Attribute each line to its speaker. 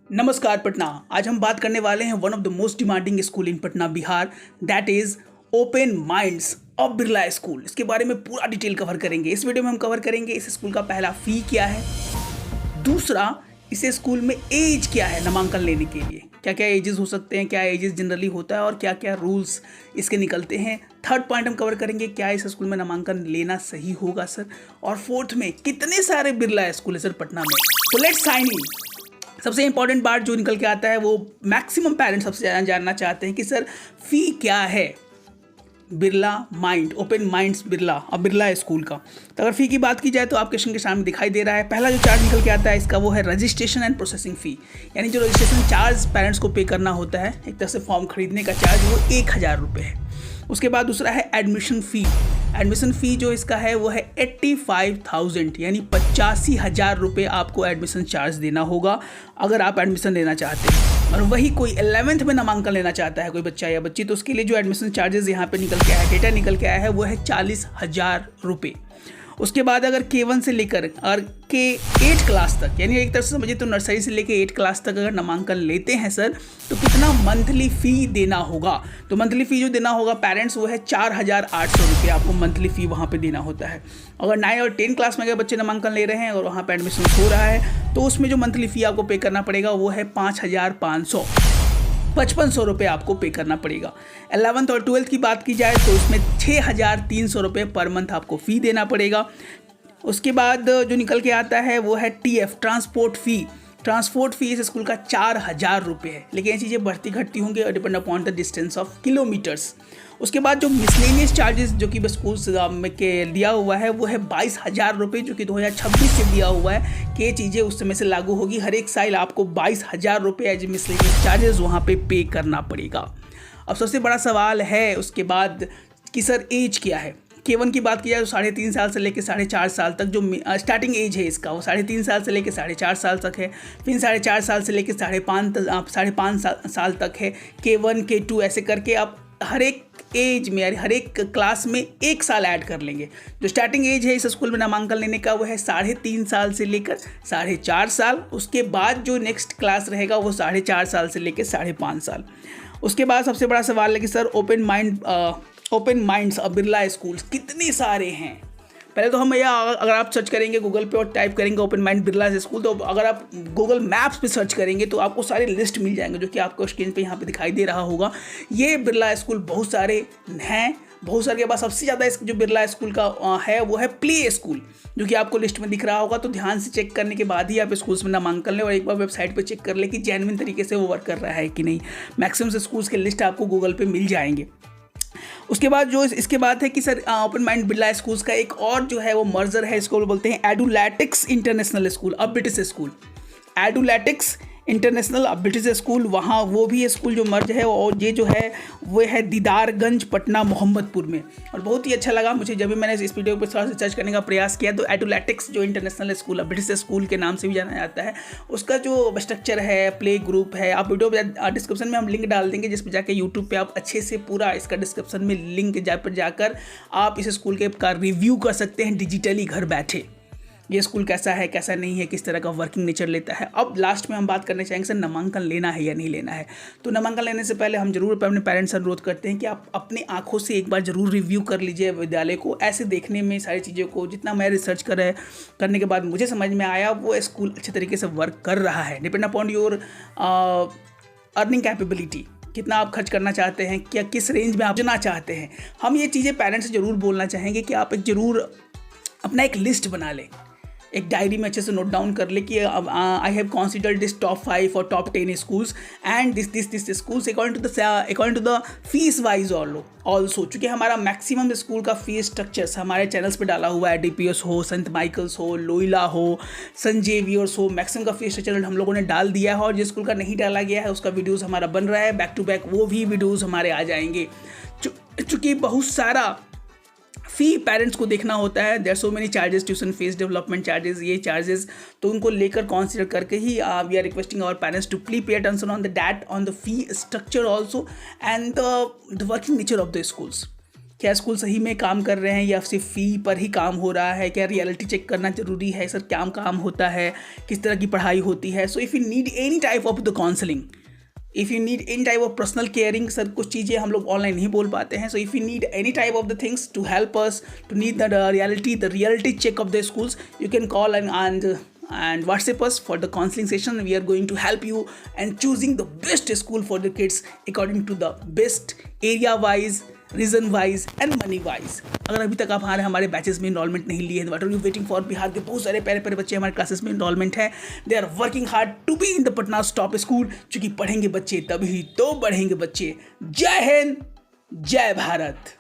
Speaker 1: नमस्कार पटना। आज हम बात करने वाले हैं one of the most demanding school in Patna Bihar, that is open minds of Birla school. इसके बारे में पूरा डिटेल कवर करेंगे। इस वीडियो में हम कवर करेंगे इस स्कूल का पहला फी क्या है, दूसरा इस स्कूल में एज क्या है नामांकन लेने के लिए, क्या क्या एजेस हो सकते हैं, क्या एजेस जनरली होता है और क्या क्या रूल्स इसके निकलते हैं। थर्ड पॉइंट हम कवर करेंगे क्या इस स्कूल में नामांकन लेना सही होगा सर, और फोर्थ में कितने सारे बिरला स्कूल है सर पटना में। तो लेट्स साइन इन। सबसे इंपॉर्टेंट बात जो निकल के आता है वो मैक्सिमम पेरेंट्स सबसे ज़्यादा जानना चाहते हैं कि सर फी क्या है Birla mind open minds Birla और बिरला स्कूल का। तो अगर फ़ी की बात की जाए तो आपके स्क्रीन के सामने दिखाई दे रहा है। पहला जो चार्ज निकल के आता है इसका वो है रजिस्ट्रेशन एंड प्रोसेसिंग फ़ी, यानी जो रजिस्ट्रेशन चार्ज पेरेंट्स को पे करना होता है, एक तरह से फॉर्म खरीदने का चार्ज, वो 1000 रुपये है। उसके बाद दूसरा है एडमिशन फ़ी। एडमिशन फ़ी जो इसका है वो है 85,000, यानी 85,000 रुपये आपको एडमिशन चार्ज देना होगा अगर आप एडमिशन लेना चाहते हैं। और वही कोई 11th में नामांकन लेना चाहता है कोई बच्चा या बच्ची, तो उसके लिए जो एडमिशन चार्जेस यहाँ पे निकल के आया है, डेटा निकल के आया है, वो है 40,000 रुपये। उसके बाद अगर K1 से लेकर और K8 क्लास तक, यानी एक तरह से समझिए तो नर्सरी से लेकर 8 क्लास तक अगर नामांकन लेते हैं सर, तो कितना मंथली फ़ी देना होगा। तो मंथली फ़ी जो देना होगा पेरेंट्स वो है 4,800 रुपये आपको मंथली फ़ी वहाँ पे देना होता है। अगर 9 और 10 क्लास में अगर बच्चे नामांकन ले रहे हैं और वहाँ पर एडमिशन हो रहा है तो उसमें जो मंथली फ़ी आपको पे करना पड़ेगा वो है 5,500, 5500 रुपये आपको पे करना पड़ेगा। 11th और 12th की बात की जाए तो उसमें 6,300 रुपये पर मंथ आपको फ़ी देना पड़ेगा। उसके बाद जो निकल के आता है वो है TF ट्रांसपोर्ट फ़ी। ट्रांसपोर्ट फ़ी इस स्कूल का 4,000 रुपये है, लेकिन ये चीज़ें बढ़ती घटती होंगी depend upon the distance of kilometres. उसके बाद जो मिसलेनियस चार्जेस जो कि स्कूल में के दिया हुआ है वो है 22,000 रुपये, जो कि 2026 से दिया हुआ है कि ये चीज़ें उस समय से लागू होगी। हर एक साल आपको 22,000 रुपये एज मिसलेनियस चार्जेस वहाँ पे करना पड़ेगा। अब सबसे बड़ा सवाल है उसके बाद कि सर एज क्या है। K1 की बात की जाए तो 3.5 साल से लेकर 4.5 साल तक जो स्टार्टिंग एज है इसका वो 3.5 साल से लेकर 4.5 साल तक है। फिर 4.5 साल से लेकर 5.5 साल तक है। K1 K2 ऐसे करके आप हर एक एज में यानी हर एक क्लास में 1 साल ऐड कर लेंगे। जो स्टार्टिंग एज है इस स्कूल में नामांकन लेने का वो है 3.5 साल से लेकर 4.5 साल। उसके बाद जो नेक्स्ट क्लास रहेगा वो 4.5 साल से लेकर 5.5 साल। उसके बाद सबसे बड़ा सवाल है कि sir open minds of Birla schools कितने सारे हैं। पहले तो हम अगर आप सर्च करेंगे गूगल पे और टाइप करेंगे ओपन माइंड बिरला स्कूल, तो अगर आप गूगल मैप्स पे सर्च करेंगे तो आपको सारे लिस्ट मिल जाएंगे जो कि आपको स्क्रीन पे यहाँ पे दिखाई दे रहा होगा। ये बिरला स्कूल बहुत सारे हैं, बहुत सारे के बाद सबसे ज़्यादा जो बिरला स्कूल का है वो है प्ले स्कूल, जो कि आपको लिस्ट में दिख रहा होगा। तो ध्यान से चेक करने के बाद ही आप स्कूल्स में नामांकन लें और एक बार वेबसाइट पर चेक कर लें कि जेन्युइन तरीके से वो वर्क कर रहा है कि नहीं। मैक्सिमम स्कूल्स के लिस्ट आपको गूगल पे मिल जाएंगे। उसके बाद जो इसके बाद है कि sir open mind Birla schools का एक और जो है वो मर्जर है, इसको बोलते हैं एडुलैटिक्स इंटरनेशनल स्कूल, अब ब्रिटिश स्कूल। एडुलैटिक्स इंटरनेशनल अब ब्रिटिश स्कूल, वहाँ वो भी स्कूल जो मर्ज है, और ये जो है वो है दीदारगंज पटना मोहम्मदपुर में। और बहुत ही अच्छा लगा मुझे जब भी मैंने इस वीडियो पर थोड़ा सा सर्च करने का प्रयास किया तो एडुलैटिक्स जो इंटरनेशनल स्कूल है, ब्रिटिश स्कूल के नाम से भी जाना जाता है, उसका जो स्ट्रक्चर है, प्ले ग्रुप है, आप वीडियो डिस्क्रिप्शन में हम लिंक डाल देंगे जिस पर जाकर यूट्यूब पर आप अच्छे से पूरा इसका डिस्क्रिप्शन में लिंक पर जाकर आप इस स्कूल के का रिव्यू कर सकते हैं डिजिटली घर बैठे। ये स्कूल कैसा है, कैसा नहीं है, किस तरह का वर्किंग नेचर लेता है। अब लास्ट में हम बात करना चाहेंगे सर नामांकन लेना है या नहीं लेना है। तो नामांकन लेने से पहले हम जरूर अपने पेरेंट्स से अनुरोध करते हैं कि आप अपनी आंखों से एक बार जरूर रिव्यू कर लीजिए विद्यालय को। ऐसे देखने में सारी चीज़ों को जितना मैं रिसर्च करने के बाद मुझे समझ में आया वो स्कूल अच्छे तरीके से वर्क कर रहा है। Depend upon your earning capability, कितना आप खर्च करना चाहते हैं, क्या किस रेंज में आप जाना चाहते हैं। हम ये चीज़ें पेरेंट्स से ज़रूर बोलना चाहेंगे कि आप एक ज़रूर अपना एक लिस्ट बना लें, एक डायरी में अच्छे से नोट डाउन कर ले कि I have considered this top 5 और top 10 schools and this schools according to the fees wise also. चूँकि हमारा मैक्सिमम स्कूल का फीस स्ट्रक्चर्स हमारे चैनल्स पे डाला हुआ है, DPS हो, सेंट माइकल्स हो, लोइला हो, सेंट जेवियर्स हो, मैक्सिमम का फीस स्ट्रक्चर हम लोगों ने डाल दिया है। और जिस स्कूल का नहीं डाला गया है उसका वीडियोज़ हमारा बन रहा है, बैक टू बैक वो भी वीडियोज़ हमारे आ जाएंगे। चूँकि बहुत सारा फ़ी पेरेंट्स को देखना होता है, there so many charges, tuition fees, development charges, ये चार्जेस, तो उनको लेकर कंसीडर करके ही we are requesting our parents to please pay attention on the that on the fee structure also and the working nature of the schools. क्या school सही में काम कर रहे हैं या सिर्फ फ़ी पर ही काम हो रहा है, क्या रियलिटी चेक करना ज़रूरी है सर, क्या काम होता है, किस तरह की पढ़ाई होती है। So if you need any type of the counselling, if you need any type of personal caring, sir कुछ चीज़ें हम लोग ऑनलाइन नहीं बोल पाते हैं। So if you need any type of the things to help us to need the reality check of the schools, you can call and WhatsApp us for the counseling session. We are going to help you and choosing the best school for the kids according to the best area wise, region wise and money wise. अगर अभी तक आप हमारे batches में enrolment नहीं लिए हैं, what are you waiting for. Bihar के बहुत सारे प्यारे प्यारे बच्चे हमारे क्लासेस में इनरोलमेंट है। They are working hard to be in the Patna's top school, क्योंकि पढ़ेंगे बच्चे तभी तो बढ़ेंगे बच्चे। जय हिंद, जय भारत।